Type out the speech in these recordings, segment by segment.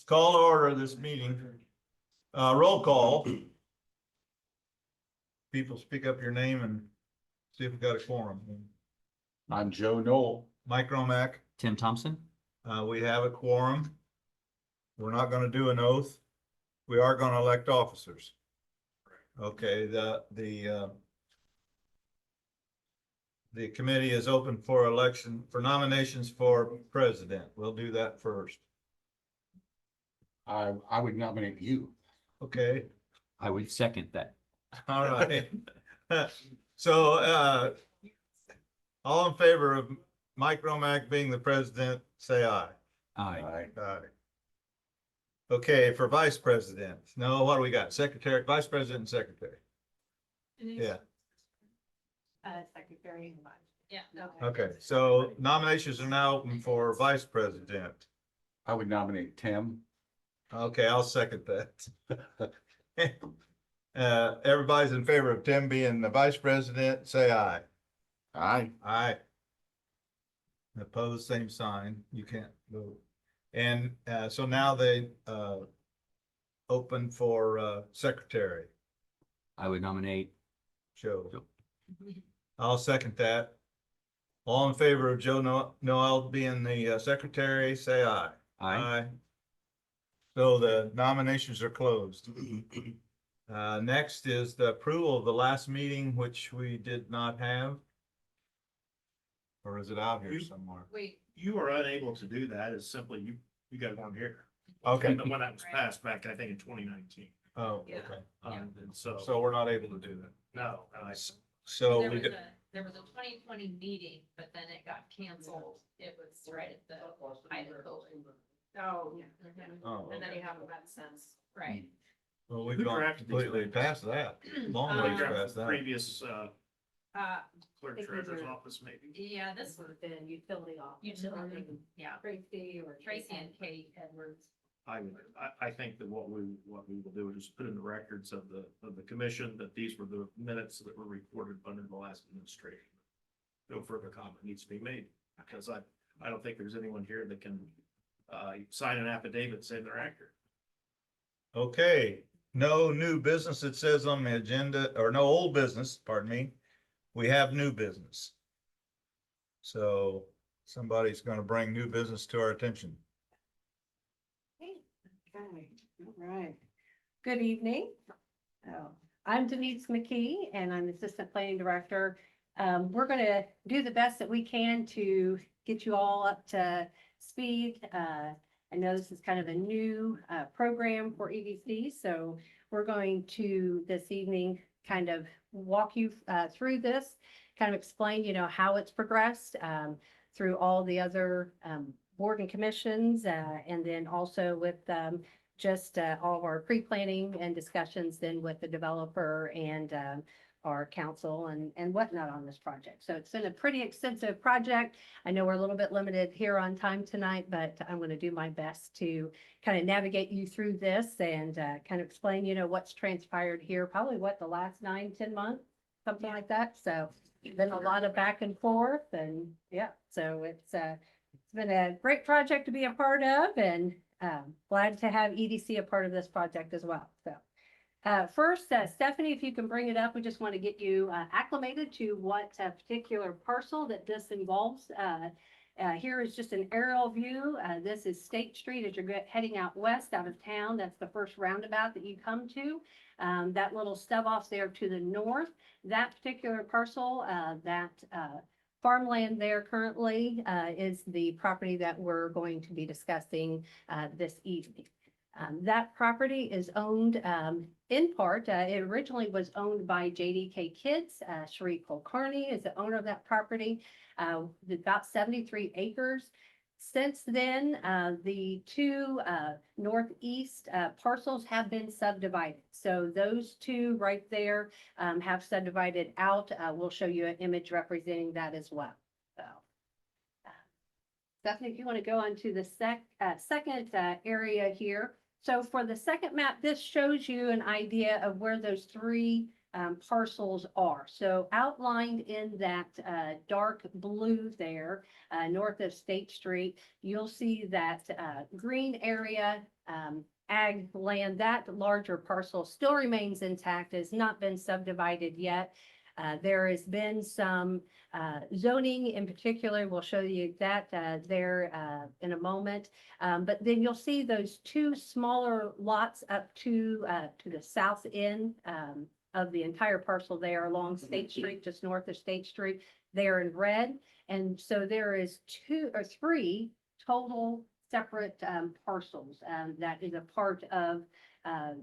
Call to order this meeting. Roll call. People speak up your name and see if we got a quorum. I'm Joe Knoll. Mike Romack, Tim Thompson. we have a quorum. We're not gonna do an oath. We are gonna elect officers. Okay, the committee is open for election, for nominations for president. We'll do that first. I would nominate you. Okay, I would second that. all right. So, all in favor of Mike Romack being the president, say aye. Aye. Aye. Okay, for vice president, no, what do we got? Secretary, vice president and secretary. Yeah, Secretary and vice. Yeah. okay, so nominations are now open for vice president. I would nominate Tim. Okay, I'll second that. Everybody's in favor of Tim being the vice president, say aye. Aye. Aye. Opposed, same sign, you can't vote. And so now they open for secretary, I would nominate Joe. Joe. I'll second that. All in favor of Joe Noel being the secretary, say aye. aye. So the nominations are closed. Next is the approval of the last meeting, which we did not have. Or is it out here somewhere? Wait, You are unable to do that. It's simply you got it on here. Okay. When that was passed back, I think in 2019. Oh, Yeah. okay. And so, So we're not able to do that. no, So there we was did, there was a 2020 meeting, but then it got canceled. It was right at the height of COVID. Oh, yeah. oh, And then okay. you haven't met since. Right. Well, we've Who gone drafted these completely plans? past that, long Um, ways past that. previous Uh, clerk think treasurer's these are- office maybe. yeah, this would have been utility office. Utility, yeah. Tracy or Tracy and Kate Edwards. I think that what we will do is just put in the records of the commission that these were the minutes that were recorded under the last administration. No further comment needs to be made because I don't think there's anyone here that can sign an affidavit saying they're accurate. Okay, no new business, it says on the agenda, or no old business, pardon me. We have new business. So somebody's gonna bring new business to our attention. Okay, all right. Good evening. I'm Denise McKee and I'm Assistant Planning Director. We're gonna do the best that we can to get you all up to speed. I know this is kind of a new program for EDC, so we're going to this evening kind of walk you through this, kind of explain, how it's progressed through all the other board and commissions, and then also with just all of our pre-planning and discussions then with the developer and our council and whatnot on this project. So it's been a pretty extensive project. I know we're a little bit limited here on time tonight, but I'm going to do my best to kind of navigate you through this and kind of explain, what's transpired here, probably the last 9-10 months, something like that. So been a lot of back and forth and yeah, so it's been a great project to be a part of and glad to have EDC a part of this project as well. So first, Stephanie, if you can bring it up, we just want to get you acclimated to what particular parcel that this involves. Here is just an aerial view. This is State Street as you're heading out west out of town. That's the first roundabout that you come to. That little stub off there to the north, that particular parcel, that farmland there currently is the property that we're going to be discussing this evening. That property is owned in part, it originally was owned by JDK Kids. Sheree Kulkarni is the owner of that property, about 73 acres. Since then, the two northeast parcels have been subdivided. So those two right there have subdivided out. We'll show you an image representing that as well. So, Stephanie, if you want to go on to the second area here. So for the second map, this shows you an idea of where those three parcels are. So outlined in that dark blue there, north of State Street, you'll see that green area, ag land. That larger parcel still remains intact, has not been subdivided yet. There has been some zoning in particular. We'll show you that there in a moment. But then you'll see those two smaller lots up to the south end of the entire parcel there along State Street, just north of State Street. They're in red. And so there is 2 or 3 total separate parcels that is a part of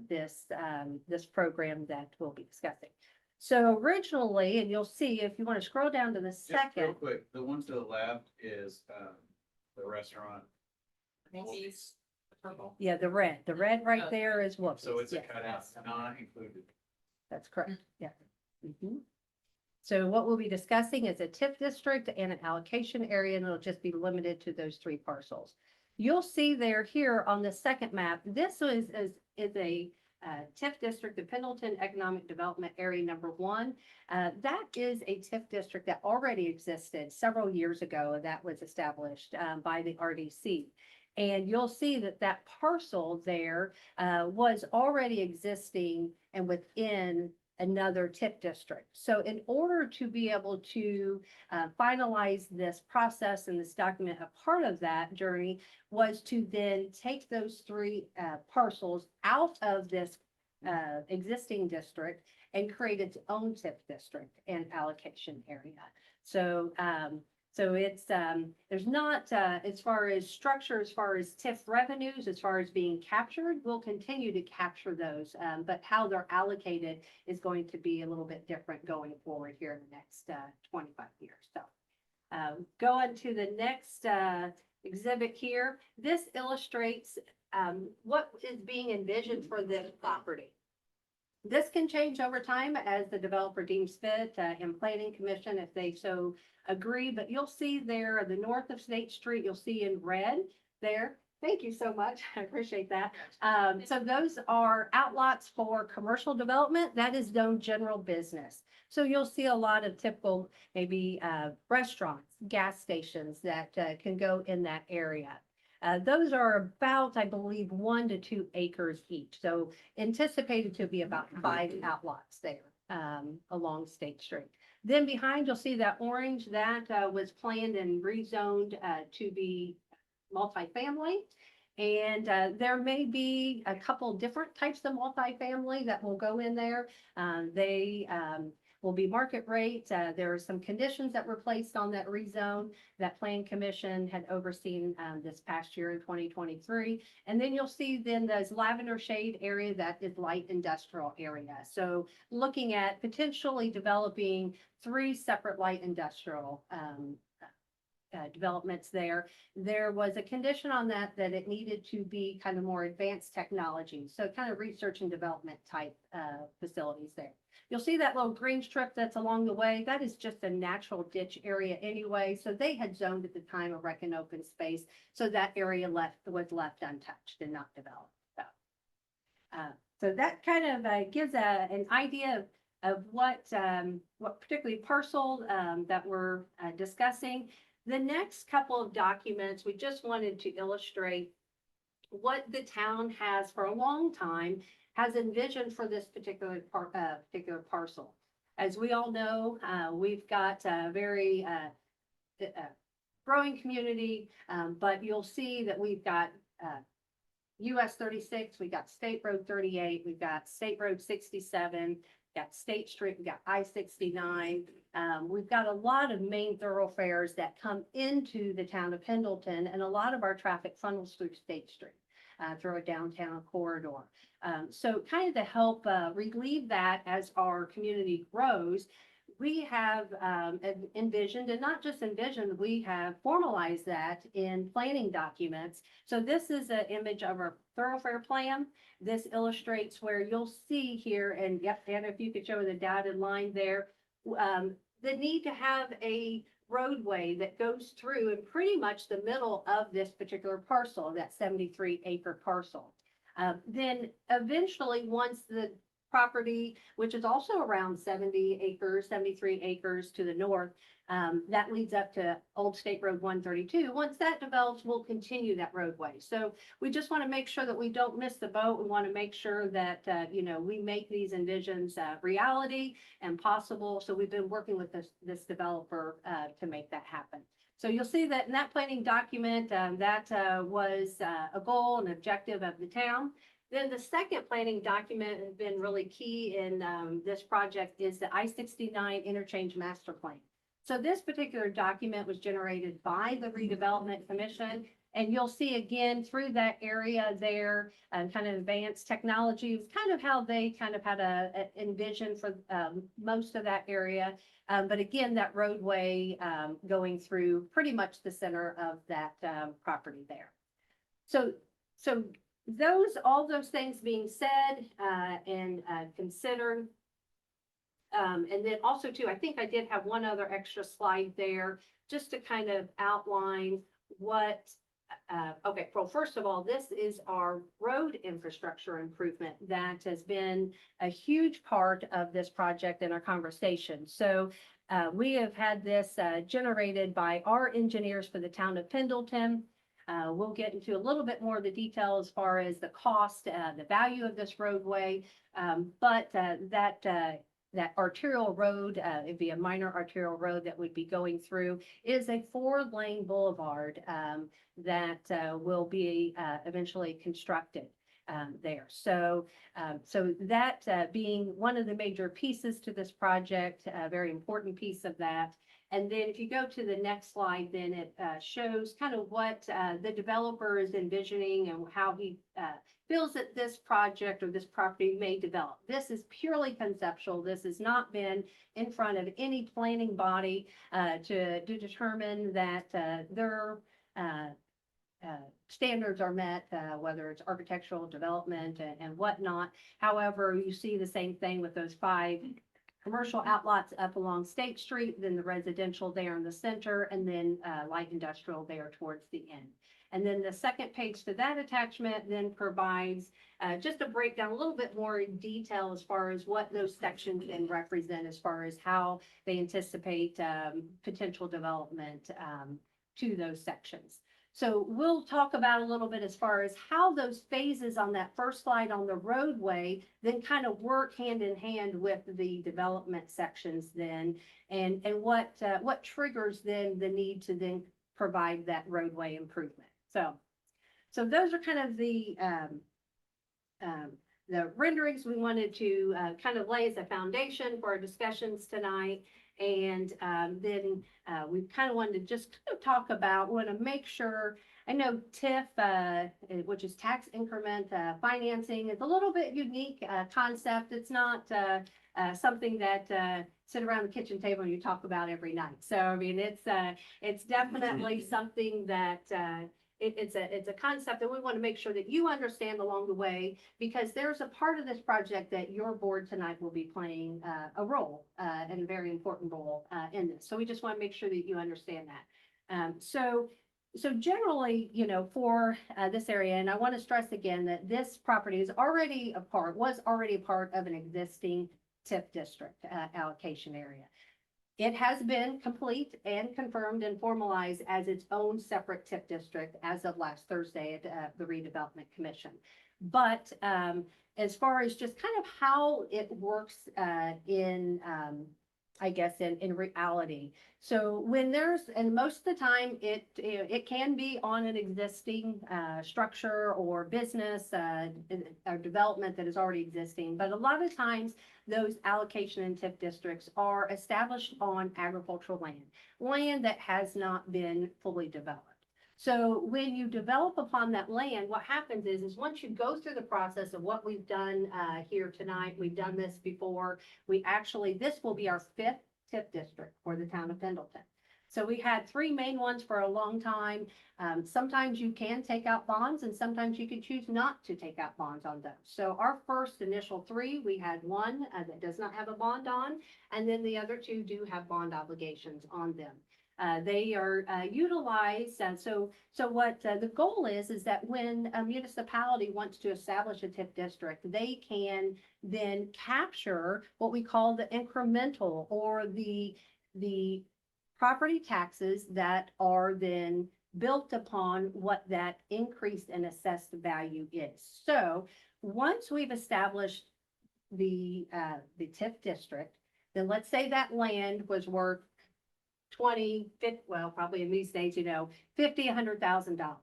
this program that we'll be discussing. So originally, and you'll see if you want to scroll down to the Just real second, quick, the one to the left is, the restaurant. Macy's, purple. yeah, the red right Oh. there is what. So it's a yeah, cutout, not included. that's correct, yeah. Mhm. So what we'll be discussing is a TIF district and an allocation area, and it'll just be limited to those 3 parcels. You'll see there here on the second map, this is a TIF district, the Pendleton Economic Development Area number 1. That is a TIF district that already existed several years ago. That was established by the RDC. And you'll see that that parcel there was already existing and within another TIF district. So in order to be able to finalize this process and this document, a part of that journey was to then take those 3 parcels out of this existing district and create its own TIF district and allocation area. So so it's there's not as far as structure, as far as TIF revenues, as far as being captured, we'll continue to capture those, but how they're allocated is going to be a little bit different going forward here in the next 25 years. So going to the next exhibit here, this illustrates what is being envisioned for this property. This can change over time as the developer deems fit, and planning commission if they so agree, but you'll see there, the north of State Street, you'll see in red there. Thank you so much. I appreciate that. So those are outlots for commercial development. That is zoned general business. So you'll see a lot of typical, maybe restaurants, gas stations that can go in that area. Those are about, I believe, 1 to 2 acres each. So anticipated to be about 5 outlots there along State Street. Then behind, you'll see that orange that was planned and rezoned to be multifamily. And there may be a couple different types of multifamily that will go in there. They will be market rate. There are some conditions that were placed on that rezone that Plan Commission had overseen this past year in 2023. And then you'll see then this lavender shade area that is light industrial area. So looking at potentially developing 3 separate light industrial developments there. There was a condition on that it needed to be kind of more advanced technology. So kind of research and development type facilities there. You'll see that little green strip that's along the way. That is just a natural ditch area anyway. So they had zoned at the time a rec and open space. So that area was left untouched and not developed. So that kind of gives an idea of what particularly parcel that we're discussing. The next couple of documents, we just wanted to illustrate what the town has for a long time has envisioned for this particular parcel. As we all know, we've got a very growing community, but you'll see that we've got US 36, we got State Road 38, we've got State Road 67, got State Street, we got I-69. We've got a lot of main thoroughfares that come into the town of Pendleton, and a lot of our traffic funnels through State Street, through a downtown corridor. So kind of to help relieve that as our community grows, we have envisioned, and not just envisioned, we have formalized that in planning documents. So this is an image of our thoroughfare plan. This illustrates where you'll see here, and yep, Dan, if you could show the dotted line there, the need to have a roadway that goes through in pretty much the middle of this particular parcel, that 73-acre parcel. Then eventually, once the property, which is also around 70 acres, 73 acres to the north. That leads up to Old State Road 132. Once that develops, we'll continue that roadway. So we just want to make sure that we don't miss the boat. We want to make sure that, we make these envisions reality and possible. So we've been working with this developer to make that happen. So you'll see that in that planning document, that was a goal and objective of the town. Then the second planning document has been really key in this project is the I-69 Interchange Master Plan. So this particular document was generated by the Redevelopment Commission. And you'll see again through that area there, kind of advanced technology, kind of how they kind of had a envision for most of that area. But again, that roadway going through pretty much the center of that property there. So all those things being said and considered. And then also too, I think I did have one other extra slide there just to kind of outline what, okay, well, first of all, this is our road infrastructure improvement that has been a huge part of this project in our conversation. So we have had this generated by our engineers for the town of Pendleton. We'll get into a little bit more of the detail as far as the cost, the value of this roadway, but that arterial road, it'd be a minor arterial road that would be going through, is a 4-lane boulevard that will be eventually constructed there. So that being one of the major pieces to this project, a very important piece of that. And then if you go to the next slide, then it shows kind of what the developer is envisioning and how he feels that this project or this property may develop. This is purely conceptual. This has not been in front of any planning body to determine that their standards are met, whether it's architectural development and whatnot. However, you see the same thing with those 5 commercial outlots up along State Street, then the residential there in the center, and then light industrial there towards the end. And then the second page to that attachment then provides just a breakdown, a little bit more in detail as far as what those sections then represent as far as how they anticipate potential development to those sections. So we'll talk about a little bit as far as how those phases on that first slide on the roadway then kind of work hand in hand with the development sections then, and what triggers then the need to then provide that roadway improvement. So those are kind of the renderings we wanted to kind of lay as a foundation for our discussions tonight. And then we kind of wanted to just kind of talk about, want to make sure, I know TIF, which is tax increment financing, is a little bit unique concept. It's not something that sit around the kitchen table and you talk about every night. So, I mean, it's definitely something that it's a concept that we want to make sure that you understand along the way, because there's a part of this project that your board tonight will be playing a role and a very important role in this. So we just want to make sure that you understand that. So generally, for this area, and I want to stress again that this property was already a part of an existing TIF district allocation area. It has been complete and confirmed and formalized as its own separate TIF district as of last Thursday at the Redevelopment Commission. But as far as just kind of how it works in reality. So when and most of the time it can be on an existing structure or business or development that is already existing. But a lot of times those allocation and TIF districts are established on agricultural land that has not been fully developed. So when you develop upon that land, what happens is once you go through the process of what we've done here tonight, we've done this before, this will be our 5th TIF district for the town of Pendleton. So we had 3 main ones for a long time. Sometimes you can take out bonds and sometimes you can choose not to take out bonds on those. So our first initial 3, we had 1 that does not have a bond on, and then the other 2 do have bond obligations on them. They are utilized, so what the goal is that when a municipality wants to establish a TIF district, they can then capture what we call the incremental or the property taxes that are then built upon what that increased and assessed value is. So once we've established the TIF district, then let's say that land was worth 20, 50, well, probably in these days, you know, $50, $100,000.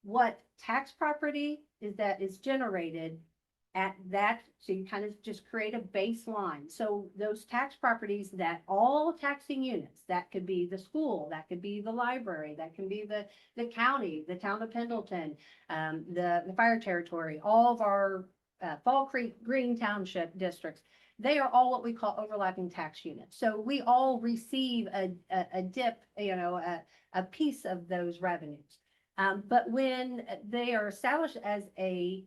What tax property is generated at that, so you kind of just create a baseline. So those tax properties that all taxing units, that could be the school, that could be the library, that can be the county, the town of Pendleton, the fire territory, all of our Fall Creek Green Township districts, they are all what we call overlapping tax units. So we all receive a dip, you know, a piece of those revenues. But when they are established as a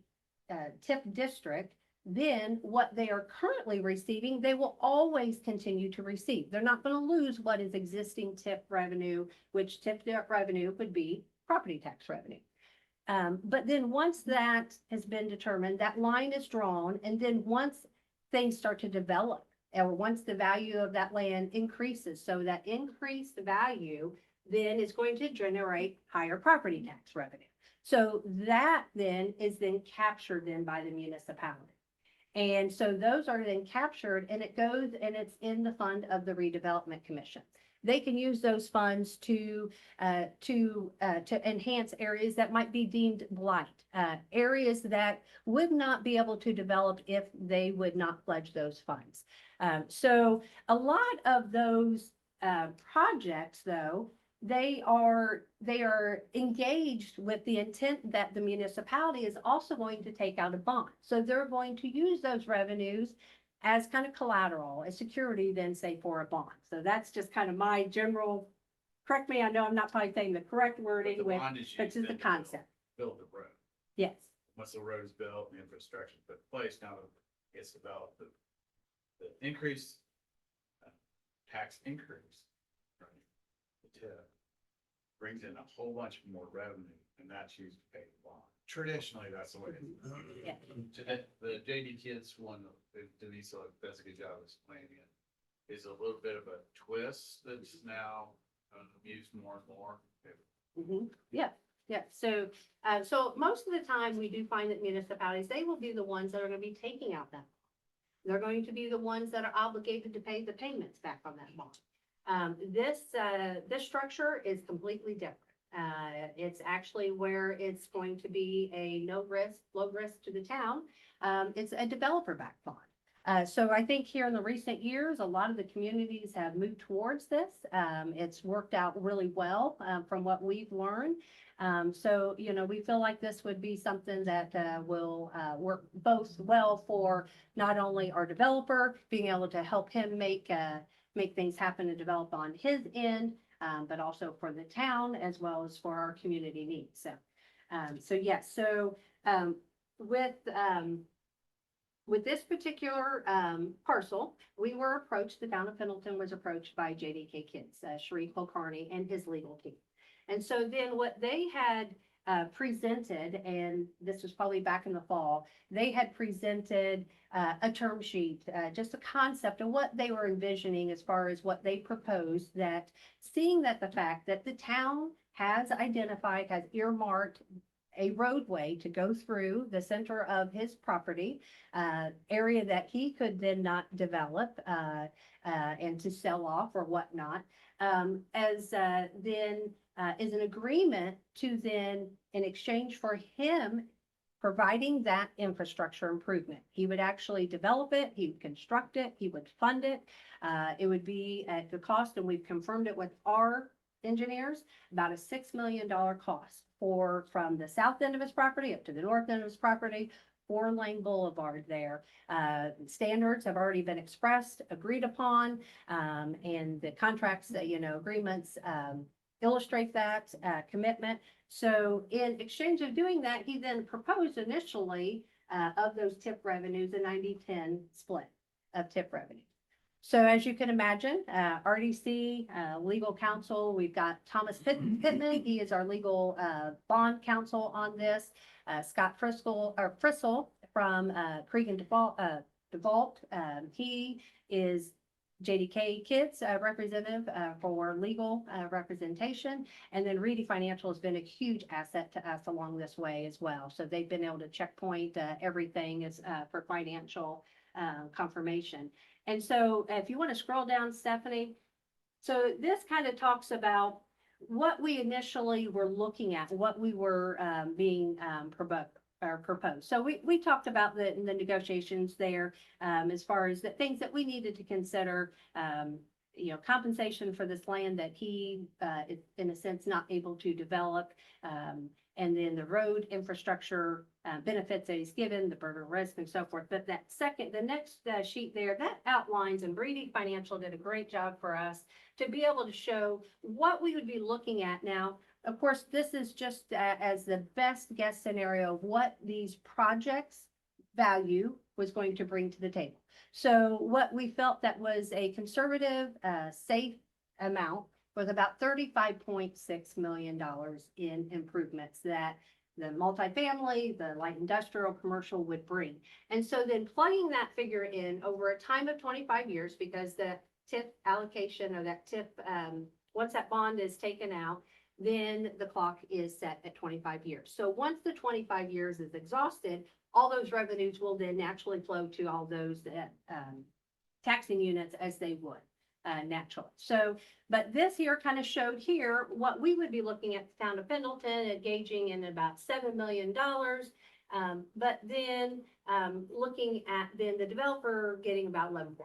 TIF district, then what they are currently receiving, they will always continue to receive. They're not going to lose what is existing TIF revenue, which TIF revenue would be property tax revenue. But then once that has been determined, that line is drawn, and then once things start to develop, or once the value of that land increases, so that increased value then is going to generate higher property tax revenue. So that then is then captured then by the municipality. And so those are then captured, and it goes and it's in the fund of the redevelopment commission. They can use those funds to enhance areas that might be deemed blight, areas that would not be able to develop if they would not pledge those funds. So a lot of those projects, though, they are engaged with the intent that the municipality is also going to take out a bond. So they're going to use those revenues as kind of collateral, as security, then say for a bond. So that's just kind of my general, correct me, I know I'm not probably saying the correct wording The with, bond is but used just the then to concept. Build the road. Yes. Once the road is built and the infrastructure is put in place, now it's developed, the increase, tax increase, right? The TIF brings in a whole bunch more revenue, and that's used to pay the bond. Traditionally, that's the way it is. Yeah. The JD Kids one, Denise does a good job of explaining it, is a little bit of a twist that's now used more and more. Yeah, yeah. So, so most of the time we do find that municipalities, they will be the ones that are going to be taking out that. They're going to be the ones that are obligated to pay the payments back on that bond. This structure is completely different. It's actually where it's going to be a no risk, low risk to the town. It's a developer backed bond. So I think here in the recent years, a lot of the communities have moved towards this. It's worked out really well from what we've learned. So, you know, we feel like this would be something that will work both well for not only our developer, being able to help him make things happen and develop on his end, but also for the town as well as for our community needs. So yes, so with this particular parcel, we were approached, the town of Pendleton was approached by JDK Kids, Sharif Kulkarni and his legal team. And so then what they had presented, and this was probably back in the fall, they had presented a term sheet, just a concept of what they were envisioning as far as what they proposed, that seeing that the fact that the town has identified, has earmarked a roadway to go through the center of his property, area that he could then not develop and to sell off or whatnot, as then is an agreement to then, in exchange for him providing that infrastructure improvement. He would actually develop it, he would construct it, he would fund it. It would be at the cost, and we've confirmed it with our engineers, about a $6 million cost from the south end of his property up to the north end of his property, 4-lane boulevard there. Standards have already been expressed, agreed upon, and the contracts, agreements illustrate that commitment. So in exchange of doing that, he then proposed initially of those TIP revenues, a 90-10 split of TIP revenue. So as you can imagine, RDC, legal counsel, we've got Thomas Pittman. He is our legal, bond counsel on this. Scott Frissell from, Cregan DeVault. He is JDK Kids, representative, for legal, representation. And then Reedy Financial has been a huge asset to us along this way as well. So they've been able to checkpoint, everything is, for financial, confirmation. And so if you want to scroll down, Stephanie, so this kind of talks about what we initially were looking at, what we were being proposed. So we talked about the negotiations there as far as the things that we needed to consider, compensation for this land that he is in a sense not able to develop. And then the road infrastructure benefits that he's given, the burden of risk and so forth. But the next sheet there, that outlines, and Reedy Financial did a great job for us to be able to show what we would be looking at now. Of course, this is just as the best guess scenario of what these projects value was going to bring to the table. So what we felt that was a conservative, safe amount was about $35.6 million in improvements that the multifamily, the light industrial, commercial would bring. And so then plugging that figure in over a time of 25 years, because the TIF allocation or that TIF, once that bond is taken out, then the clock is set at 25 years. So once the 25 years is exhausted, all those revenues will then naturally flow to all those taxing units as they would. Naturally. So, but this here kind of showed here what we would be looking at the town of Pendleton engaging in about $7 million. But then looking at then the developer getting about 11.6.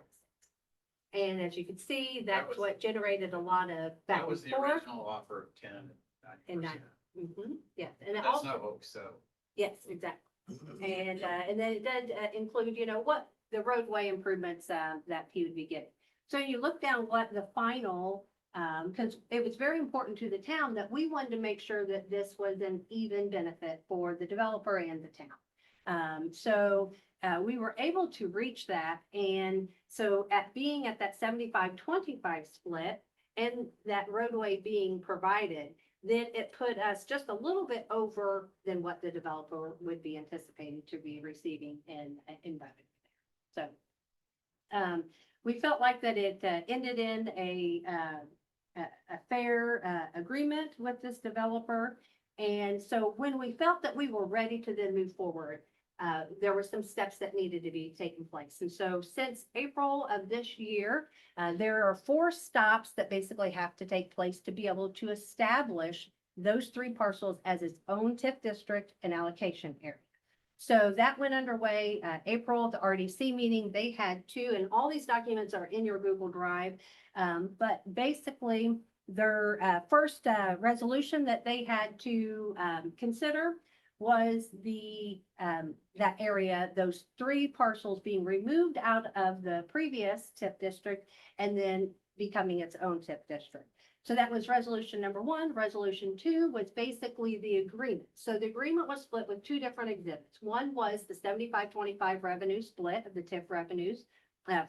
And as you can see, that's was- what generated a lot of back That and was the forth. original offer of 10 And 90%. Yes, and it That's also, not what we settled. yes, exactly. And then it did include, what the roadway improvements that he would be getting. So you look down what the final, because it was very important to the town that we wanted to make sure that this was an even benefit for the developer and the town. So we were able to reach that. And so being at that 75-25 split and that roadway being provided, then it put us just a little bit over than what the developer would be anticipating to be receiving in revenue. So we felt like that it ended in a fair agreement with this developer. And so when we felt that we were ready to then move forward, there were some steps that needed to be taken place. And so since April of this year, there are 4 stops that basically have to take place to be able to establish those 3 parcels as its own TIF district and allocation area. So that went underway, April, the RDC meeting, they had 2, and all these documents are in your Google Drive. But basically their first resolution that they had to consider was that area, those 3 parcels being removed out of the previous TIF district and then becoming its own TIF district. So that was resolution number 1. Resolution 2 was basically the agreement. So the agreement was split with 2 different exhibits. One was the 75-25 revenue split of the TIF revenues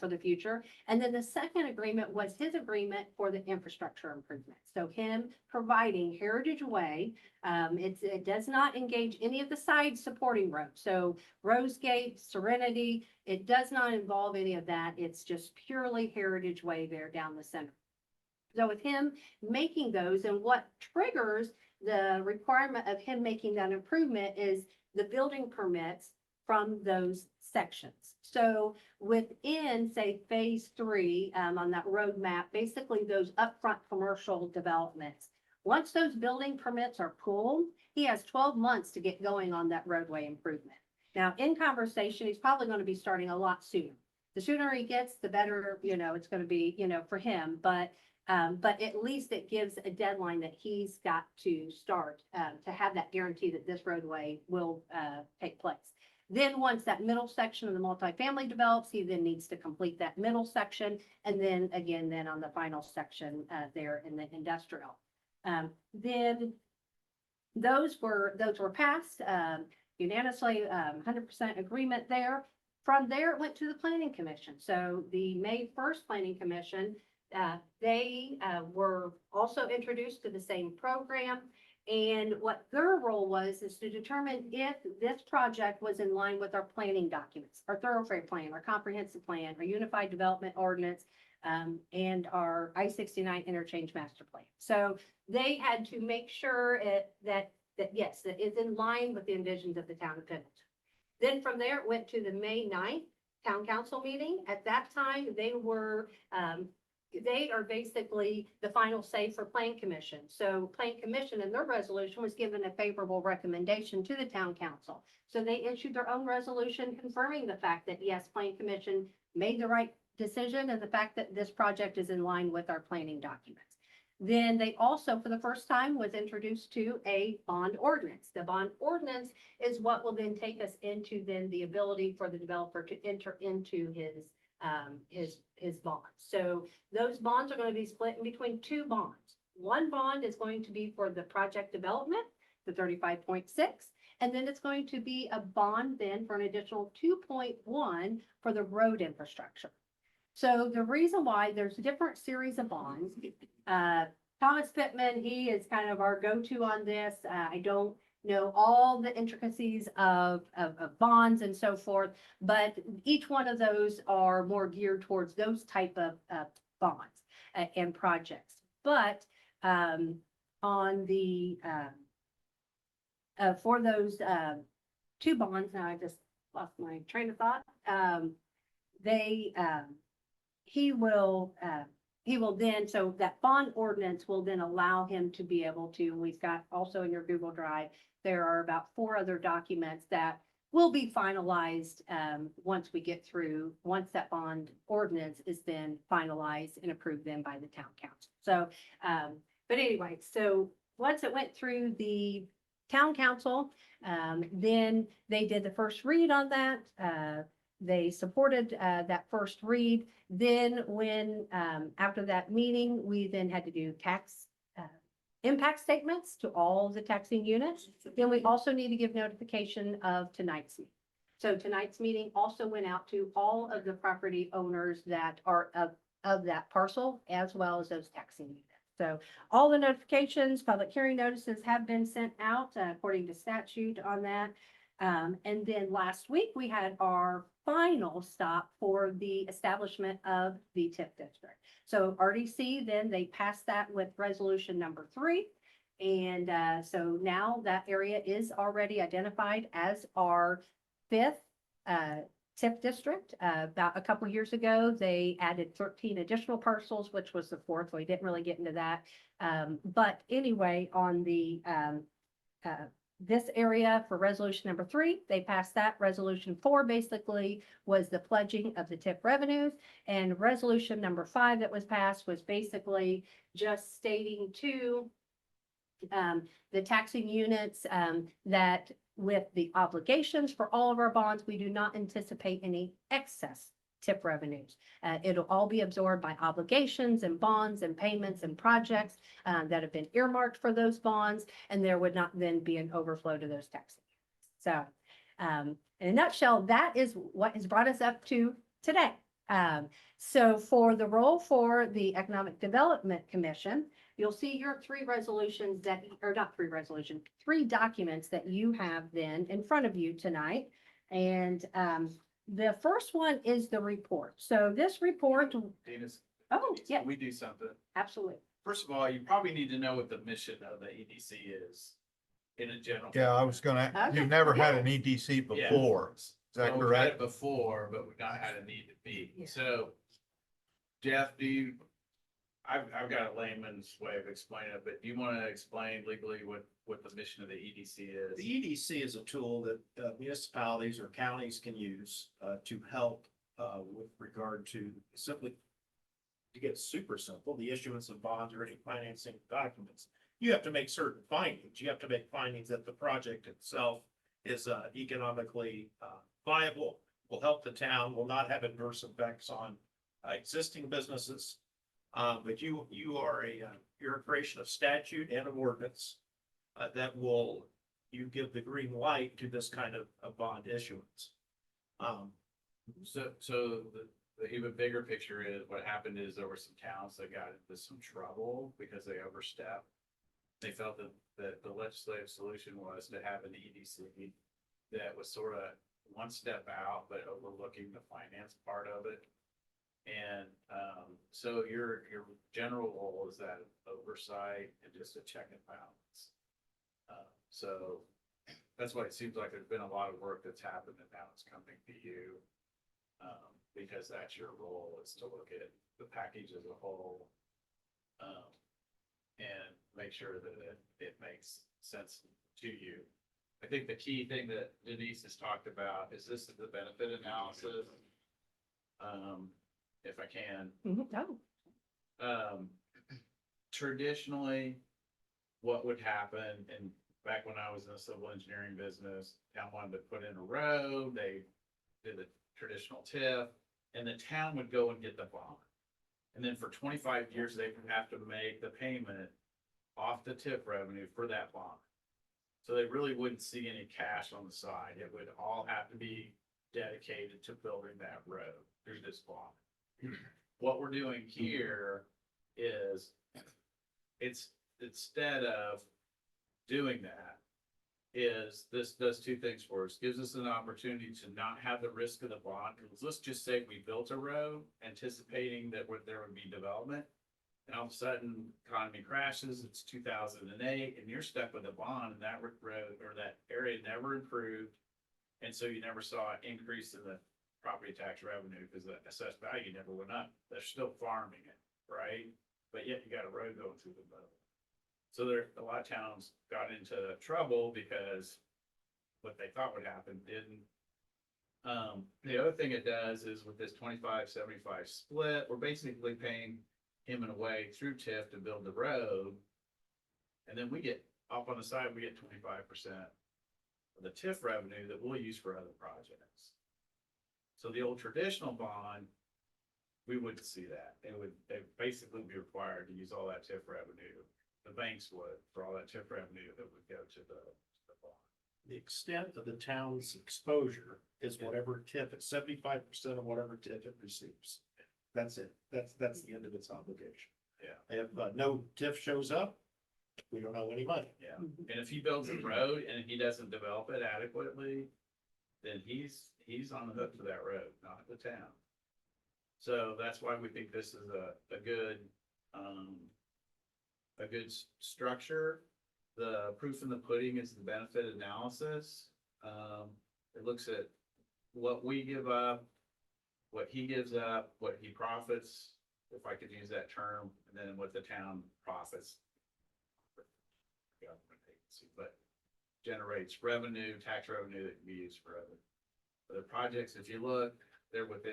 for the future. And then the second agreement was his agreement for the infrastructure improvement. So him providing Heritage Way. It does not engage any of the side supporting roads. So Rosegate, Serenity, it does not involve any of that. It's just purely Heritage Way there down the center. So with him making those, and what triggers the requirement of him making that improvement is the building permits from those sections. So within, say, phase 3 on that roadmap, basically those upfront commercial developments, once those building permits are pulled, he has 12 months to get going on that roadway improvement. Now, in conversation, he's probably going to be starting a lot sooner. The sooner he gets, the better, it's going to be, for him. But at least it gives a deadline that he's got to start to have that guarantee that this roadway will take place. Then once that middle section of the multifamily develops, he then needs to complete that middle section. And then again, then on the final section there in the industrial. Then those were passed unanimously, 100% agreement there. From there, it went to the planning commission. So the May 1st planning commission, they were also introduced to the same program. And what their role was is to determine if this project was in line with our planning documents, our thoroughfare plan, our comprehensive plan, our unified development ordinance, and our I-69 interchange master plan. So they had to make sure that yes, that is in line with the envisions of the town of Pendleton. Then from there, it went to the May 9th town council meeting. At that time, they are basically the final say for plan commission. So plan commission in their resolution was given a favorable recommendation to the town council. So they issued their own resolution confirming the fact that yes, plan commission made the right decision and the fact that this project is in line with our planning documents. Then they also, for the first time, was introduced to a bond ordinance. The bond ordinance is what will then take us into then the ability for the developer to enter into his bonds. So those bonds are going to be split in between two bonds. One bond is going to be for the project development, the 35.6, and then it's going to be a bond then for an additional 2.1 for the road infrastructure. So the reason why there's a different series of bonds, Thomas Pittman, he is kind of our go-to on this. I don't know all the intricacies of bonds and so forth, but each one of those are more geared towards those type of bonds and projects. But on the for those two bonds, now I just lost my train of thought. He will then, so that bond ordinance will then allow him to be able to, we've got also in your Google Drive, there are about 4 other documents that will be finalized once we get through, once that bond ordinance is then finalized and approved then by the town council. So, but anyway, so once it went through the town council, then they did the first read on that. They supported that first read. Then when, after that meeting, we then had to do tax impact statements to all the taxing units. Then we also need to give notification of tonight's meeting. So tonight's meeting also went out to all of the property owners that are of that parcel, as well as those taxing units. So all the notifications, public hearing notices have been sent out according to statute on that. And then last week, we had our final stop for the establishment of the TIF district. So RDC, then they passed that with resolution number 3. And so now that area is already identified as our 5th TIF district. About a couple years ago, they added 13 additional parcels, which was the 4th. So we didn't really get into that. But anyway, on the this area for resolution number 3, they passed that. Resolution 4 basically was the pledging of the TIF revenues. And resolution number 5 that was passed was basically just stating to the taxing units that with the obligations for all of our bonds, we do not anticipate any excess TIF revenues. It'll all be absorbed by obligations and bonds and payments and projects that have been earmarked for those bonds, and there would not then be an overflow to those taxing. So in a nutshell, that is what has brought us up to today. So for the role for the Economic Development Commission, you'll see your 3 resolutions that, or not 3 resolutions, 3 documents that you have then in front of you tonight. And the first one is the report. So this report, Dennis. oh, yeah, We do something. absolutely. First of all, you probably need to know what the mission of the EDC is in a general. Yeah, I was gonna, Okay. you've never had an EDC Yeah. before. Is that Well, we've had it correct? before, but we've not had a need to be. Yeah. So, Jeff, I've got a layman's way of explaining it, but do you want to explain legally what the mission of the EDC is? The EDC is a tool that municipalities or counties can use to help with regard to simply, to get super simple, the issuance of bonds or any financing documents. You have to make certain findings. You have to make findings that the project itself is economically viable, will help the town, will not have adverse effects on existing businesses. But you're a creation of statute and of ordinance that you give the green light to this kind of bond issuance. So the even bigger picture is, what happened is there were some towns that got into some trouble because they overstepped. They felt that the legislative solution was to have an EDC that was sort of one step out, but overlooking the finance part of it. And, so your general goal is that oversight and just a check and balance. So that's why it seems like there's been a lot of work that's happened and now it's coming to you. Because that's your role, is to look at the package as a whole. And make sure that it makes sense to you. I think the key thing that Denise has talked about is this is the benefit analysis. If I can, Oh, traditionally, what would happen, and back when I was in the civil engineering business, town wanted to put in a road, they did a traditional TIF, and the town would go and get the bond. And then for 25 years, they would have to make the payment off the TIF revenue for that bond. So they really wouldn't see any cash on the side. It would all have to be dedicated to building that road through this bond. What we're doing here is, it's instead of doing that, is this does two things for us. Gives us an opportunity to not have the risk of the bond. Because let's just say we built a road anticipating that there would be development. And all of a sudden, economy crashes, it's 2008, and you're stuck with a bond, and that road or that area never improved. And so you never saw an increase in the property tax revenue because the assessed value never went up. They're still farming it, right? But yet you got a road going through the middle. So there, a lot of towns got into trouble because what they thought would happen didn't. The other thing it does is with this 25-75 split, we're basically paying him in a way through TIF to build the road. And then we get up on the side, we get 25% of the TIF revenue that we'll use for other projects. So the old traditional bond, we wouldn't see that. They'd basically be required to use all that TIF revenue. The banks would, for all that TIF revenue that would go to the bond. The extent of the town's exposure is whatever TIF, it's 75% of whatever TIF it receives. That's it. That's the end of its obligation. Yeah. If no TIF shows up, we don't owe any money. Yeah, and if he builds a road and he doesn't develop it adequately, then he's on the hook for that road, not the town. So that's why we think this is a good structure. The proof in the pudding is the benefit analysis. It looks at what we give up, what he gives up, what he profits, if I could use that term, and then what the town profits. Government agency, but generates revenue, tax revenue that can be used for other projects. If you look, they're both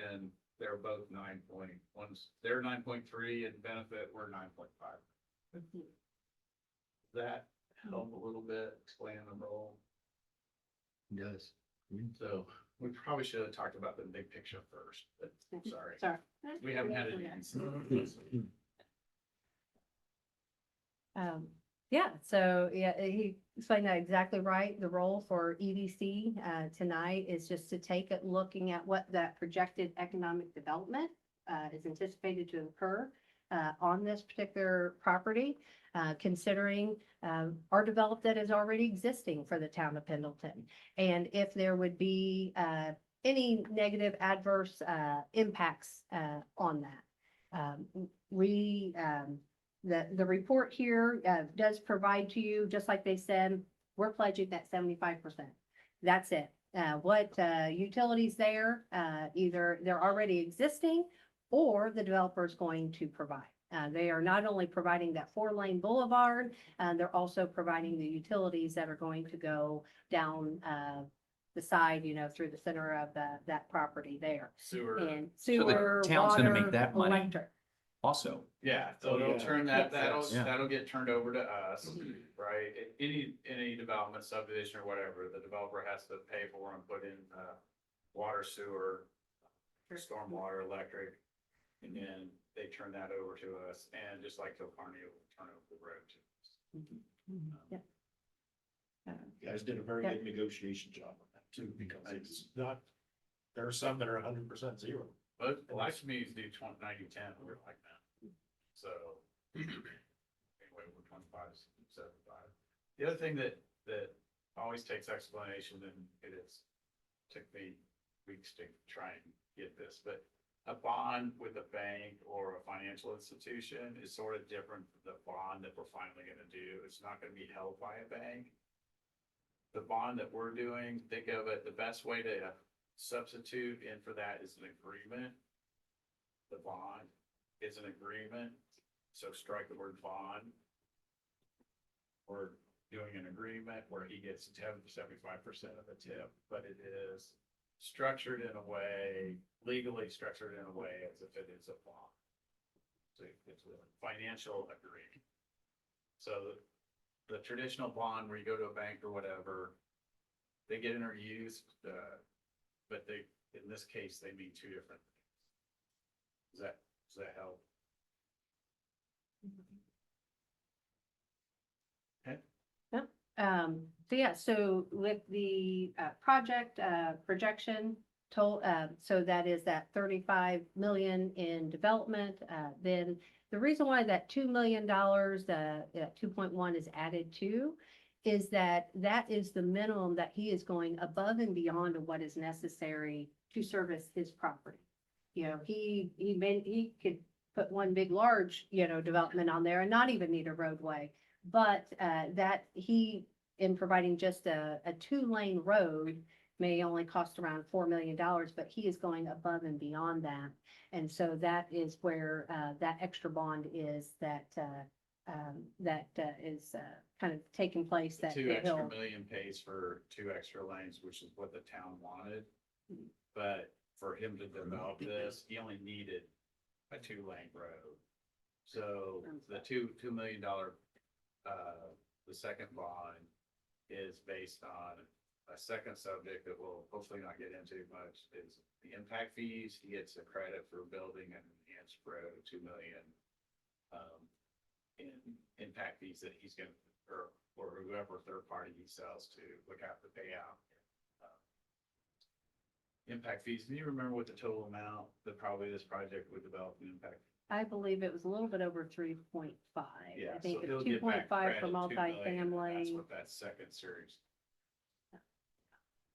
9.1, they're 9.3 in benefit, we're 9.5. That help a little bit explain the role. It does. So we probably should have talked about the big picture first, but sorry. sorry. We haven't had it. Yeah, so yeah, he explained that exactly right. The role for EDC tonight is just to take it looking at what that projected economic development is anticipated to occur on this particular property, considering our developed that is already existing for the town of Pendleton. And if there would be any negative adverse impacts on that. The report here does provide to you, just like they said, we're pledging that 75%. That's it. What utilities there, either they're already existing or the developer is going to provide. They are not only providing that 4-lane boulevard, they're also providing the utilities that are going to go down the side, through the center of that property there. Sewer. And the sewer, town's gonna make water, that money. electric. Also, Yeah, so Oh, it'll yeah. turn Yes. Yeah. that'll get turned over to us, right? Any development subdivision or whatever, the developer has to pay for and put in, water, sewer, stormwater, electric. And then they turn that over to us, and just like Kilcarney, will turn over the road to us. Yeah. You guys did a very Yeah. good negotiation job on that too, because it's not There are some that are 100% zero. But a lot of communities do 20, 90, 10, we're like that. So. Anyway, we're 25, 75. The other thing that always takes explanation, and it is, took me weeks to try and get this, but a bond with a bank or a financial institution is sort of different from the bond that we're finally gonna do. It's not gonna be held by a bank. The bond that we're doing, think of it, the best way to substitute in for that is an agreement. The bond is an agreement, so strike the word bond. We're doing an agreement where he gets 75% of the tip, but it is structured in a way, legally structured in a way as if it is a bond. So it's a financial agreement. So the traditional bond where you go to a bank or whatever, they get interused, but they, in this case, they mean two different things. Does that help? So yeah, so with the project projection total, so that is that 35 million in development. Then the reason why that $2 million, 2.1 is added to, is that is the minimum that he is going above and beyond of what is necessary to service his property. You know, he could put one big, large, development on there and not even need a roadway. But that he, in providing just a 2-lane road, may only cost around $4 million, but he is going above and beyond that. And so that is where that extra bond is that is kind of taking place. The That 2 extra he'll- million pays for 2 extra lanes, which is what the town wanted. But for him to develop this, he only needed a 2-lane road. So the $2 million, the second bond is based on a second subject that we'll hopefully not get into much, is the impact fees. He gets a credit for building an enhanced road, 2 million. In impact fees that he's gonna, or whoever third party he sells to, would have to pay out. Impact fees, do you remember what the total amount that probably this project would develop in impact? I believe it was a little bit over 3.5. Yeah, I think so he'll it's get back 2.5 for credit, 2 million, and multifamily. That's what that second series,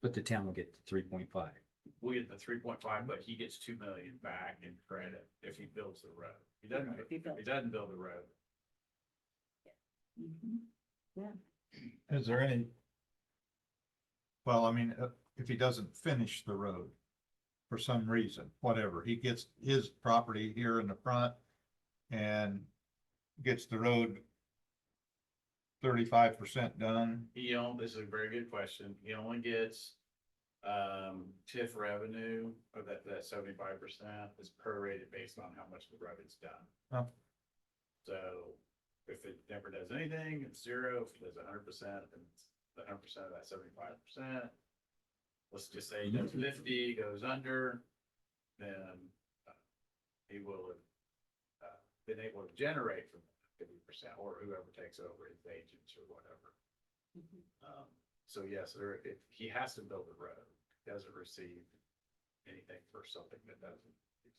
But the town will get 3.5. we get the 3.5, but he gets 2 million back in credit if he builds the road. He doesn't, If he if builds he doesn't build the road. Is there any? Well, I mean, if he doesn't finish the road for some reason, whatever, he gets his property here in the front and gets the road 35% done. This is a very good question. He only gets TIF revenue of that 75% is prorated based on how much the road is done. Oh. So if it never does anything, it's 0. If it does 100%, then it's the 100% of that 75%. Let's just say he does 50, goes under, then he will have been able to generate from 50%, or whoever takes over, his agents or whatever. So yes, if he has to build a road, he doesn't receive anything for something that doesn't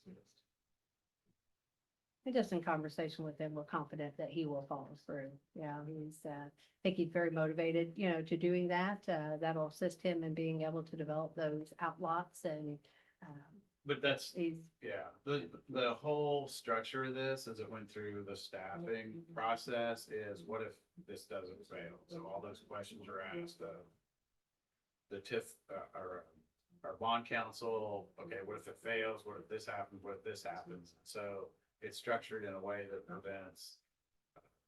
exist. And just in conversation with him, we're confident that he will follow through. Yeah, I think he's very motivated, to doing that. That'll assist him in being able to develop those outlots and, But that's, he's, yeah, the whole structure of this, as it went through the staffing process, is what if this doesn't fail? So all those questions are asked of the TIF, our bond counsel. Okay, what if it fails? What if this happens? What if this happens? So it's structured in a way that prevents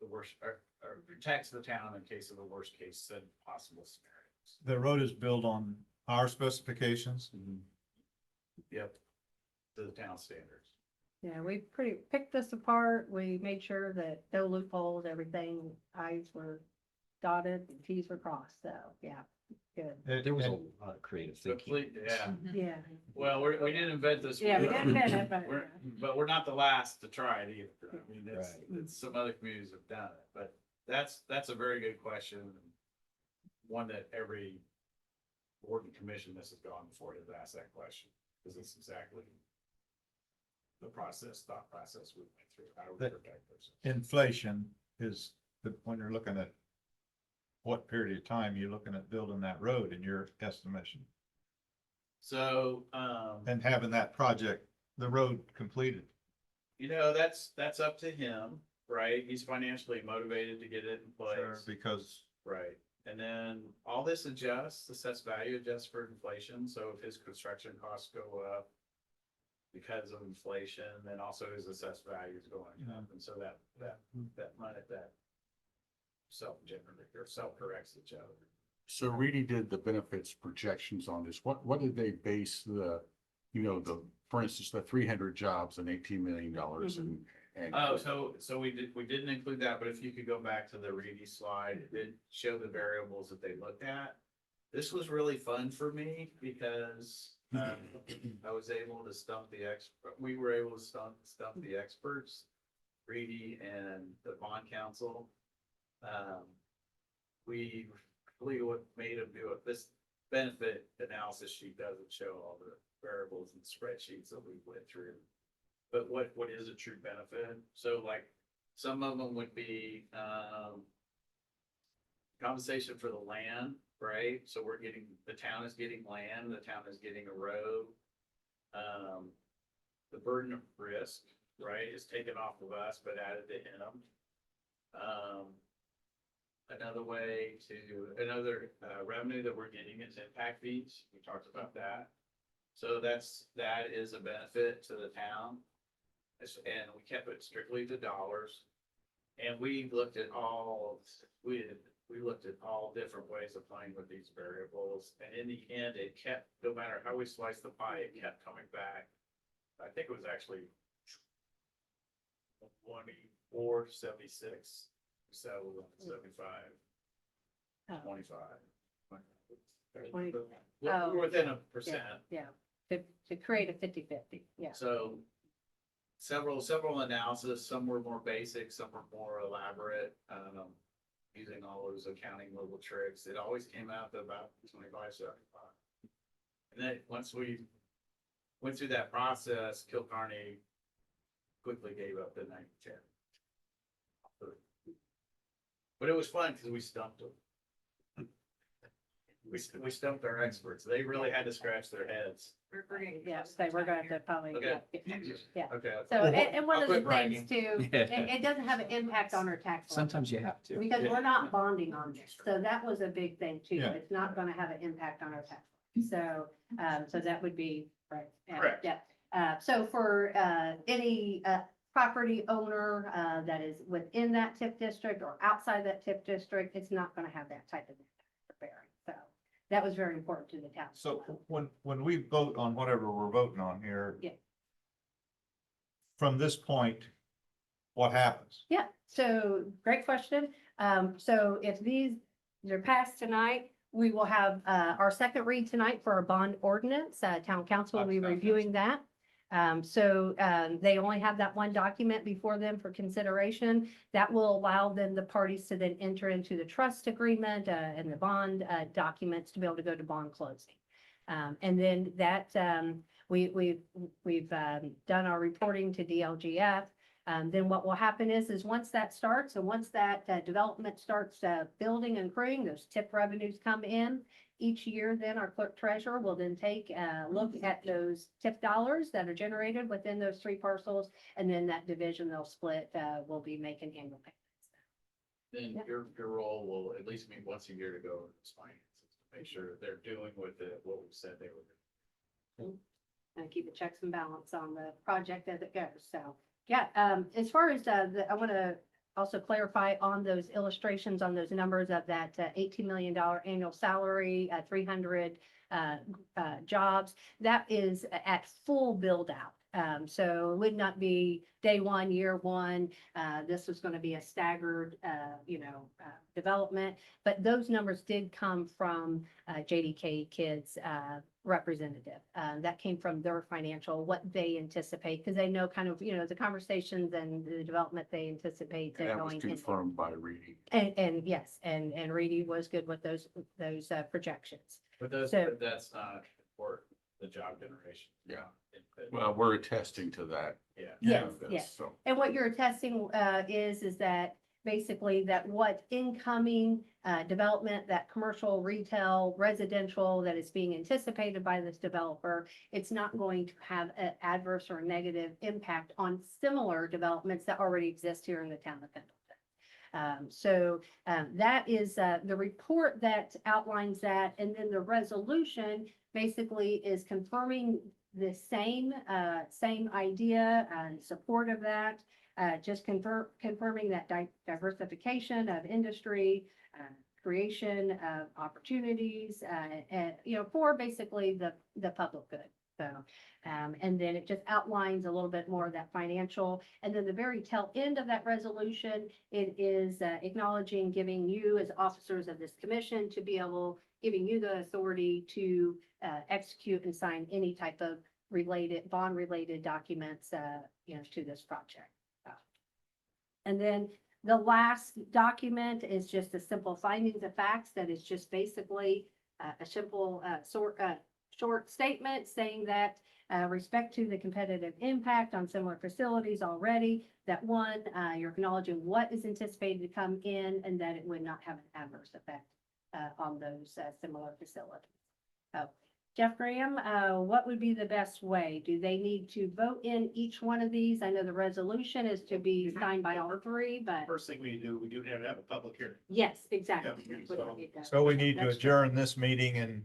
the worst, or protects the town in case of the worst case possible scenarios. The road is built on our specifications. Yep, to the town standards. yeah, we picked this apart. We made sure that no loopholes, everything, I's were dotted, and T's were crossed. So, yeah, good. There was a lot of creative thinking. Complete, yeah. Yeah. Well, we didn't invent this. Yeah, we wheel. didn't invent it, but- But we're not the last to try it either. I mean, Right. it's some other communities have done it, but that's a very good question. One that every board and commission this has gone before has asked that question. Because it's exactly thought process we went through. How do we But- protect those? Inflation is, when you're looking at what period of time you're looking at building that road in your estimation, So, and having that project, the road completed. you know, that's up to him, right? He's financially motivated to get it in place. Because Right, and then all this adjusts, assessed value adjusts for inflation, so if his construction costs go up because of inflation, then also his assessed value is going up, and so that money, that self-generated or self-corrects each other. So Reedy did the benefits projections on this. What did they base the, you know, for instance, the 300 jobs and $18 million and. Oh, so we didn't include that, but if you could go back to the Reedy slide, it did show the variables that they looked at. This was really fun for me because, I was able to we were able to stump the experts, Reedy and the bond council. We really what made them do it. This benefit analysis sheet doesn't show all the variables and spreadsheets that we went through. But what is a true benefit? So like, some of them would be, compensation for the land, right? So the town is getting land, the town is getting a road. The burden of risk, right, is taken off of us, but added to him. Another revenue that we're getting is impact fees. We talked about that. So that is a benefit to the town. And we kept it strictly to dollars. And we looked at all different ways of playing with these variables. And in the end, it kept, no matter how we sliced the pie, it kept coming back. I think it was actually 24.76. We settled on 75, Oh. 25. 20. We're Oh, within a percent. Yeah, to create a 50-50, yeah. So several analysis, some were more basic, some were more elaborate, using all those accounting little tricks. It always came out to about 25.75. And then once we went through that process, Kilcarney quickly gave up the 90-10. But it was fun because we stumped them. We stumped our experts. They really had to scratch their heads. Yeah, so we're gonna have to probably, Okay. yeah. Okay. So, and one I'll of the quit things bragging. too, it doesn't have an impact on our tax. levy, Sometimes you have to. Because we're not bonding on this, so that was a big thing too, Yeah. it's not gonna have an impact on our tax. levy. So, so that would be, right. yeah, Correct. Yeah, so for, any, property owner, that is within that TIF district or outside that TIF district, it's not gonna have that type of impact bearing, so. That was very important to the town. So when we vote on whatever we're voting on here. Yeah. From this point, what happens? Yeah, so great question. So if these are passed tonight, we will have, our second read tonight for our bond ordinance. Town council will be Town reviewing that. They only have that one document before them for consideration. That will allow them, the parties, to then enter into the trust agreement, and the bond, documents to be able to go to bond closing. And then that, we've done our reporting to DLGF. Then what will happen is once that starts, and once that development starts building and accruing, those TIP revenues come in. Each year, then our clerk treasurer will then take a look at those TIP dollars that are generated within those three parcels. And then that division they'll split, will be making annual payments. Then your role will at least meet once a year to go over those finances, to make sure that they're doing with it what we said they were doing. And keep the checks and balance on the project as it goes. So, yeah, as far as I want to also clarify on those illustrations, on those numbers of that $18 million annual salary, 300 jobs, that is at full build out. So it would not be day one, year one. This was going to be a staggered, development. But those numbers did come from JDK Kids representative. That came from their financial, what they anticipate, because they know kind of, the conversations and the development they anticipate And that was going into. confirmed by Reedy. And yes, and Reedy was good with those projections. But So- that's not important. The job generation. Yeah. Input. Well, we're attesting to that. Yeah. Yes, benefit, yes. So, And what you're attesting is that basically that what incoming development, that commercial, retail, residential that is being anticipated by this developer, it's not going to have an adverse or negative impact on similar developments that already exist here in the town of Pendleton. That is the report that outlines that, and then the resolution basically is confirming the same idea and support of that. Just confirming that diversification of industry, creation of opportunities, and, for basically the public good. So, and then it just outlines a little bit more of that financial. And then the very tail end of that resolution, it is acknowledging, giving you as officers of this commission to be able, giving you the authority to execute and sign any type of bond-related documents, to this project. And then the last document is just a simple findings of facts that is just basically a simple, short statement saying that respect to the competitive impact on similar facilities already, that one, you're acknowledging what is anticipated to come in and that it would not have an adverse effect on those similar facilities. Jeff Graham, what would be the best way? Do they need to vote in each one of these? I know the resolution is to be signed by all three, but First thing we do have to have a public hearing. yes, exactly. Yeah, That's what it does. So we need to That's adjourn this meeting and,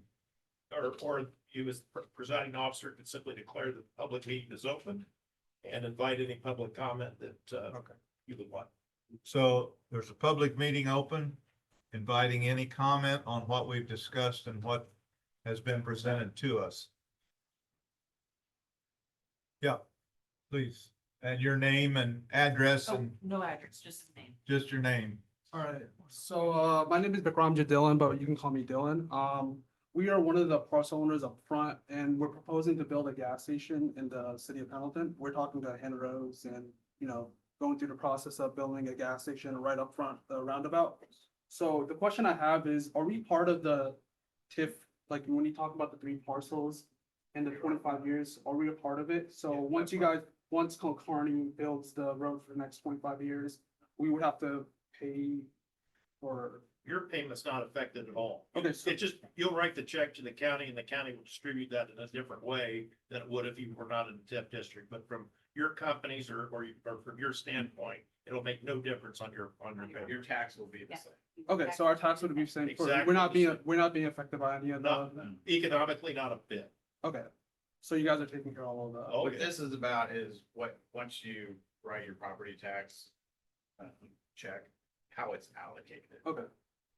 Or you as presiding officer can simply declare the public meeting is open and invite any public comment that okay. you would want. So there's a public meeting open, inviting any comment on what we've discussed and what has been presented to us. Yeah, please. And your name and address and No address, just his name. just your name. All right, so my name is Bikramjit Dillon, but you can call me Dylan. We are one of the parcel owners up front, and we're proposing to build a gas station in the city of Pendleton. We're talking to Hen Rose and, going through the process of building a gas station right up front, the roundabout. So the question I have is, are we part of the TIF, like when you talk about the 3 parcels and the 25 years, are we a part of it? So once Carney builds the road for the next 25 years, we would have to pay for. Your payment's not affected at all. Okay, so, It just, you'll write the check to the county and the county will distribute that in a different way than it would if you were not in the TIF district. But from your companies or from your standpoint, it'll make no difference on your payment. Your tax will be the Yeah. same. okay, so our tax would be the same, Exactly. we're not being affected by any of No. the, Economically, not a bit. okay. So you guys are taking care of all of that? Oh, What yeah. this is about is once you write your property tax check, how it's allocated, Okay,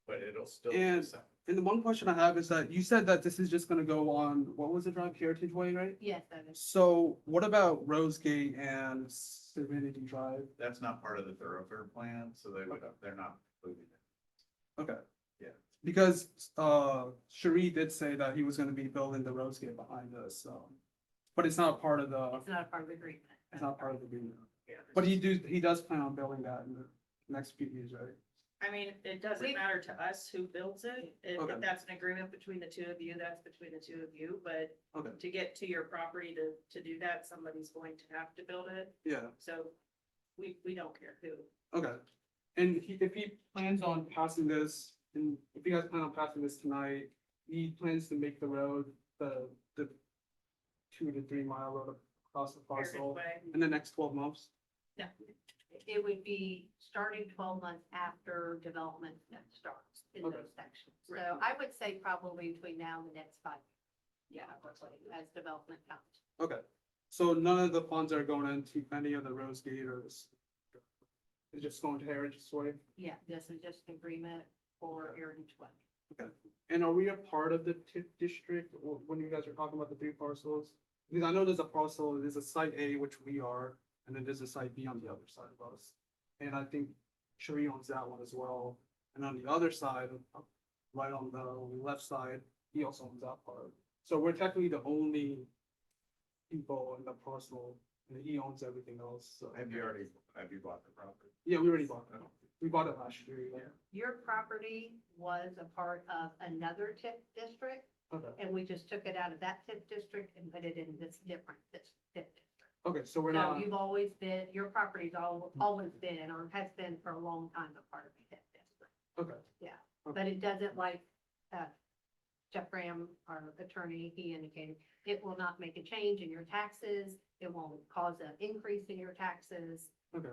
but it'll still be the And- same. and the one question I have is that you said that this is just gonna go on, what was the drive, Heritage Way, right? Yes, that is. So what about Rose Gate and Serenity Drive? That's not part of the thoroughfare plan, so they're not including it. Okay. Yeah. Because, Cherie did say that he was gonna be building the Rose Gate behind us, so. But it's not part of the, It's not a part of the agreement. it's not part of the agreement. But he does plan on building that in the next few years, right? I mean, it doesn't We- matter to us who builds it. Okay. If that's an agreement between the two of you, that's between the two of you, but Okay, to get to your property to do that, somebody's going to have to build it. yeah, So we don't care who. okay. And if he plans on passing this, and if you guys plan on passing this tonight, he plans to make the road, the 2 to 3 mile road across the Heritage parcel Way. in the next 12 months. It would be starting 12 months after development starts in Okay. those sections. So I would say probably between now and the next 5 years. Yeah, as development comes. Okay, so none of the funds are going into any of the Rose Gate or this. It's just going to Heritage Way. Yeah, this is just an agreement for Heritage Way. And are we a part of the TIF district or when you guys are talking about the 3 parcels? Because I know there's a parcel, there's a site A, which we are, and then there's a site B on the other side of us. And I think Cherie owns that one as well. And on the other side, right on the left side, he also owns that part. So we're technically the only people in the parcel, and he owns everything else, so. Have you bought the property? Yeah, we already bought that. We bought it last year, yeah. Your property was a part of another TIF district, Okay, And we just took it out of that TIF district and put it in this different TIF district. okay, so we're So not, you've always been, your property's always been, or has been for a long time, a part of the TIF district. okay, But it doesn't like, Jeff Graham, our attorney, he indicated, it will not make a change in your taxes. It won't cause an increase in your taxes. okay.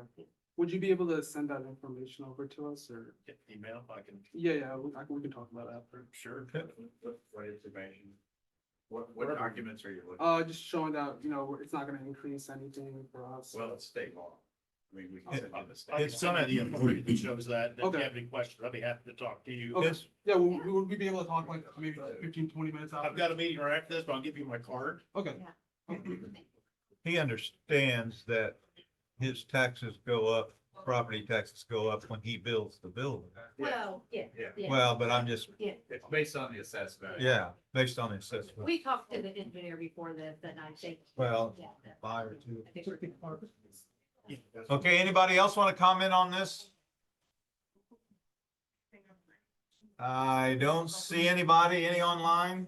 Would you be able to send that information over to us or? Get the email, I can, Yeah, we can talk about it after. sure. What information? What documents are you looking? Just showing that, you know, it's not gonna increase anything for us. Well, it's state law. I mean, we can send you the I can state. send you the authority that shows that. If you Okay. have any questions, I'd be happy to talk to you. Okay, yeah, would we be able to talk like maybe 15, 20 minutes after? I've got a meeting right after this, but I'll give you my card. Okay, He understands that his taxes go up, property taxes go up when he builds the building. Well, yeah. Yeah. Well, but I'm just, It's based on the assessed value. yeah, based on the assessment. We talked to the engineer before this, and I think. Well, Yeah. 5 or 2. I think we're- Okay, anybody else want to comment on this? I don't see anybody, any online?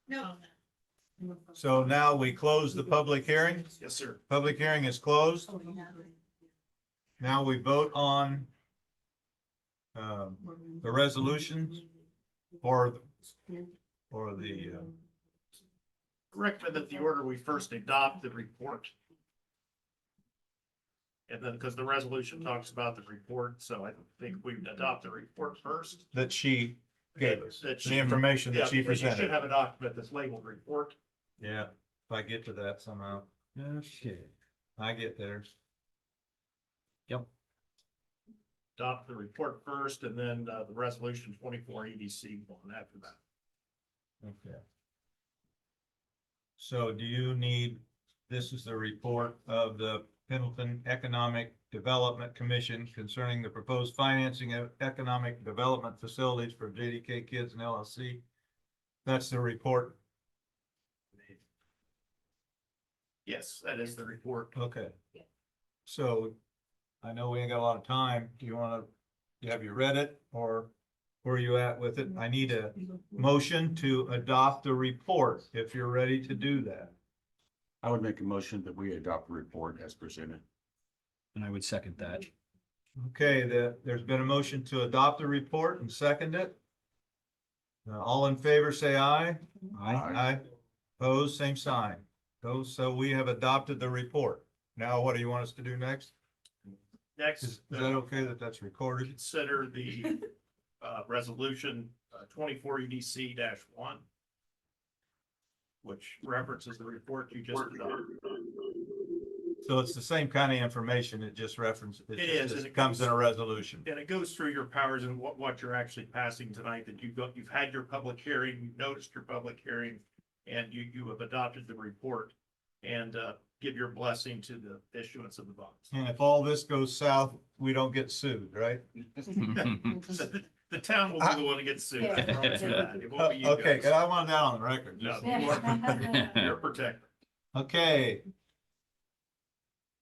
No. So now we close the public hearing. Yes, sir. Public hearing is closed. Now we vote on the resolutions or the, Recommend that the order we first adopt the report. And then, because the resolution talks about the report, so I think we adopt the report first. that she gave us, That the she- information Yeah, that she because you should presented. have a document that's labeled report. Yeah, if I get to that somehow. Okay, I get there. Adopt the report first and then the resolution 24 EDC one after that. Okay. So do you need, this is the report of the Pendleton Economic Development Commission concerning the proposed financing of economic development facilities for JDK Kids and LLC. That's the report. Yes, that is the report. Okay. Yeah. So I know we ain't got a lot of time. Do you want to, have you read it or where are you at with it? I need a motion to adopt the report if you're ready to do that. I would make a motion that we adopt the report as presented. And I would second that. Okay, there's been a motion to adopt the report and second it. All in favor, say aye. Aye. Aye. Opposed, same sign. So we have adopted the report. Now, what do you want us to do next? Next, Is that okay that that's recorded? consider the resolution 24 EDC -1, which references the report you just adopted. So it's the same kind of information, it just references, It is, and it it comes in a goes- resolution. And it goes through your powers and what you're actually passing tonight, that you've had your public hearing, you've noticed your public hearing, and you have adopted the report and give your blessing to the issuance of the bonds. And if all this goes south, we don't get sued, right? So the town will be the one that gets sued. I promise you that. It won't be you Okay, guys. cause I want that on the record. No, just- you're protected. Okay.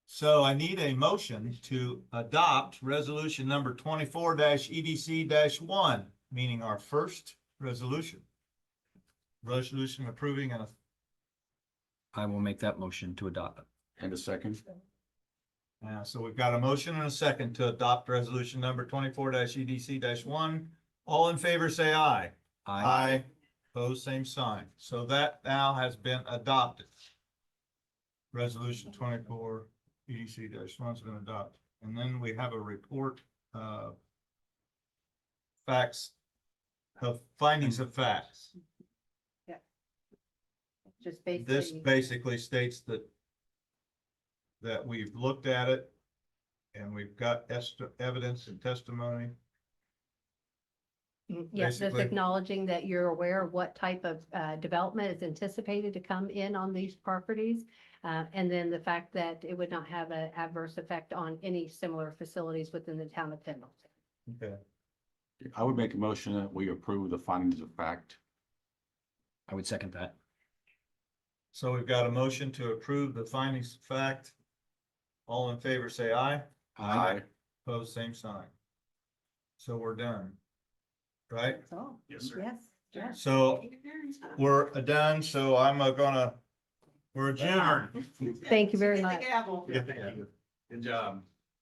So I need a motion to adopt resolution number 24 EDC 1, meaning our first resolution. Resolution approving and I will make that motion to adopt. And a second? so we've got a motion and a second to adopt resolution number 24 EDC 1. All in favor, say aye. Aye. Opposed, same sign. So that now has been adopted. Resolution 24 EDC 1's been adopted. And then we have a report, facts, the findings of facts. Just This basically, basically states that we've looked at it and we've got evidence and testimony. yes, just basically- acknowledging that you're aware of what type of development is anticipated to come in on these properties. And then the fact that it would not have an adverse effect on any similar facilities within the town of Pendleton. Okay. I would make a motion that we approve the findings of fact. I would second that. So we've got a motion to approve the findings of fact. All in favor, say aye. Opposed, same sign. So we're done. Right? That's all. Yes, sir. Yes. So we're done, so I'm we're adjourned. Thank you very Hit the much. gavel. Good job.